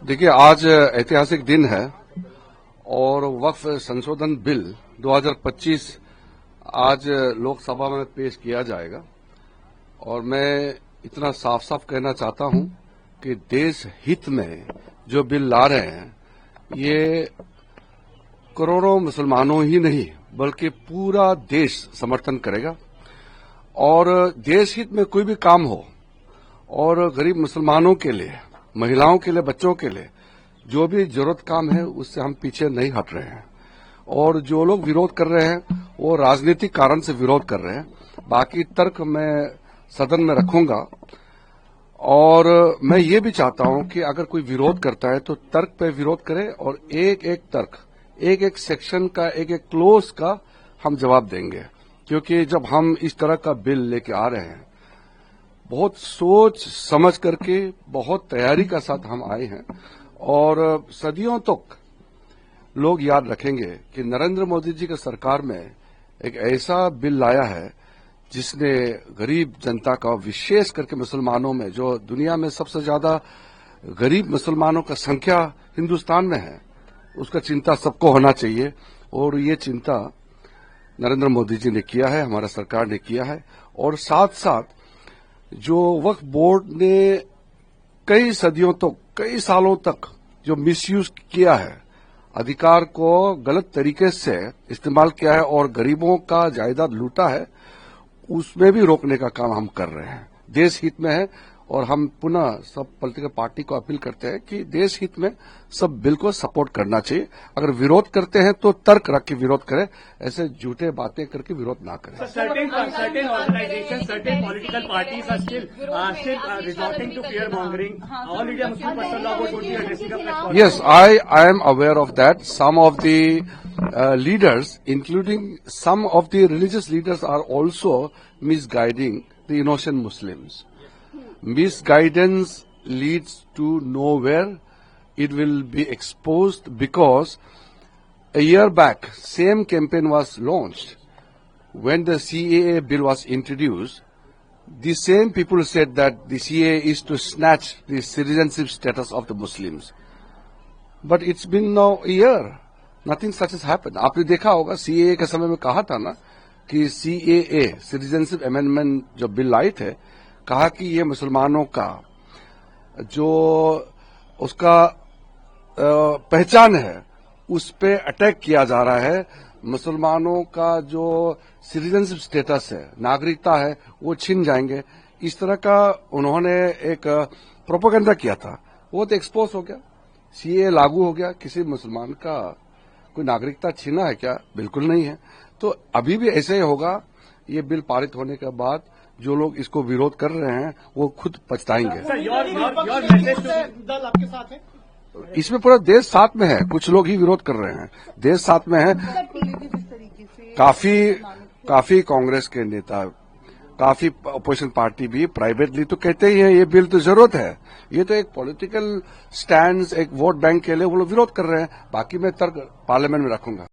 देखिए, आज ऐतिहासिक दिन है और वक्फ संशोधन बिल 2025 आज लोकसभा में पेश किया जाएगा। और मैं इतना साफ साफ कहना चाहता हूं कि देश हित में जो बिल ला रहे हैं ये करोड़ों मुसलमानों ही नहीं बल्कि पूरा देश समर्थन करेगा। और देश हित में कोई भी काम हो और गरीब मुसलमानों के लिए, महिलाओं के लिए, बच्चों के लिए जो भी जरूरत काम है उससे हम पीछे नहीं हट रहे हैं। और जो लोग विरोध कर रहे हैं वो राजनीतिक कारण से विरोध कर रहे हैं। बाकी तर्क मैं सदन में रखूंगा। और मैं ये भी चाहता हूं कि अगर कोई विरोध करता है तो तर्क पे विरोध करे और एक एक तर्क, एक एक सेक्शन का, एक एक क्लोज का हम जवाब देंगे। क्योंकि जब हम इस तरह का बिल लेके आ रहे हैं बहुत सोच समझ करके, बहुत तैयारी का साथ हम आए हैं। और सदियों तक लोग याद रखेंगे कि नरेंद्र मोदी जी की सरकार में एक ऐसा बिल लाया है जिसने गरीब जनता का, विशेष करके मुसलमानों में, जो दुनिया में सबसे ज्यादा गरीब मुसलमानों का संख्या हिंदुस्तान में है, उसका चिंता सबको होना चाहिए। और ये चिंता नरेंद्र मोदी जी ने किया है, हमारा सरकार ने किया है। और साथ साथ जो वक्फ बोर्ड ने कई सदियों तक, कई सालों तक जो मिसयूज किया है, अधिकार को गलत तरीके से इस्तेमाल किया है और गरीबों का जायदाद लूटा है, उसमें भी रोकने का काम हम कर रहे हैं। देश हित में है। और हम पुनः सब पॉलिटिकल पार्टी को अपील करते हैं कि देश हित में सब बिल को सपोर्ट करना चाहिए। अगर विरोध करते हैं तो तर्क रख के विरोध करें, ऐसे झूठे बातें करके विरोध ना करें। Certain organizations, certain political parties are still resorting to fear mongering. All India Muslim Personal Law Board would be addressing a press conference. Yes, I am aware of that. Some of the leaders, including some of the religious leaders, are also misguiding the innocent Muslims. Misguidance leads to nowhere. It will be exposed because a year back, same campaign was launched. When the CAA bill was introduced, the same people said that the CAA is to snatch the citizenship status of the Muslims. But it's been now a year. Nothing such has happened. आपने देखा होगा CAA के समय में कहा था ना कि CAA, सिटीजनशिप अमेंडमेंट जो बिल आए थे, कहा कि ये मुसलमानों का जो उसका पहचान है उस पे अटैक किया जा रहा है। मुसलमानों का जो सिटीजनशिप स्टेटस है, नागरिकता है, वो छीन जाएंगे। इस तरह का उन्होंने एक प्रोपेगेंडा किया था, वो तो एक्सपोज हो गया। सीए लागू हो गया। किसी मुसलमान का कोई नागरिकता छीना है क्या? बिल्कुल नहीं है। तो अभी भी ऐसे ही होगा। ये बिल पारित होने के बाद जो लोग इसको विरोध कर रहे हैं वो खुद पछताएंगे। दल आपके साथ है? इसमें पूरा देश साथ में है। कुछ लोग ही विरोध कर रहे हैं, देश साथ में है। काफी कांग्रेस के नेता, काफी अपोजिशन पार्टी भी प्राइवेटली तो कहते ही हैं ये बिल तो जरूरत है। ये तो एक पॉलिटिकल स्टैंड, एक वोट बैंक के लिए वो लोग विरोध कर रहे हैं। बाकी मैं तर्क पार्लियामेंट में रखूंगा।